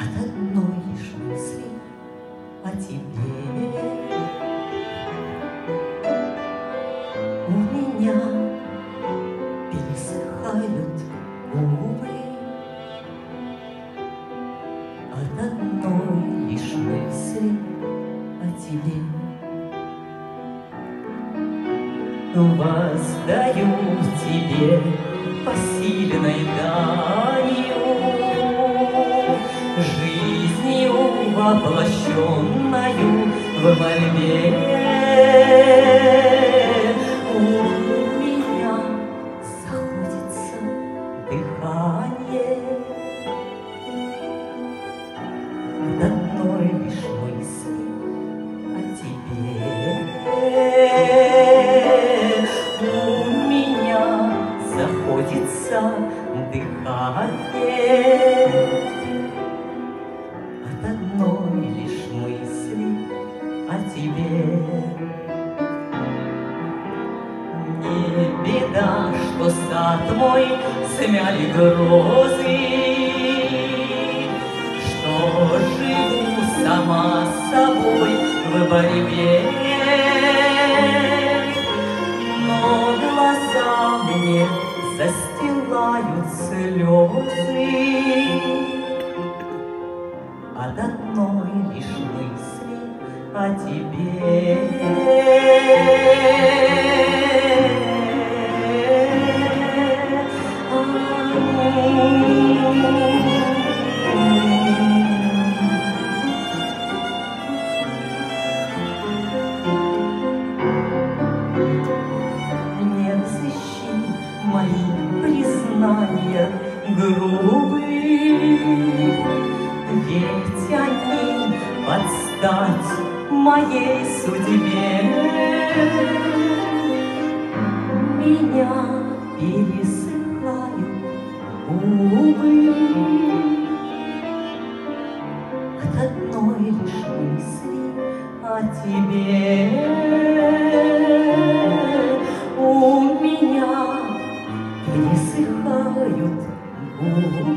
от одной лишь мысли о тебе. У меня пересыхают губы от одной лишь мысли о тебе. Воздаю тебе посильной данью, жизнью воплощенною в мольбе. У меня заходится дыхание от одной лишь мысли о тебе. У меня заходится дыхание от одной лишь мысли о тебе. Не беда, что сад мой смяли грозы, что живу сама с собой в борьбе. Но глаза мне застилают слезы от одной лишь мысли о тебе. Не взыщи мои признания грубые, ведь они под стать моей судьбе. Меня пересыхают губы от одной лишь мысли о тебе. У меня пересыхают губы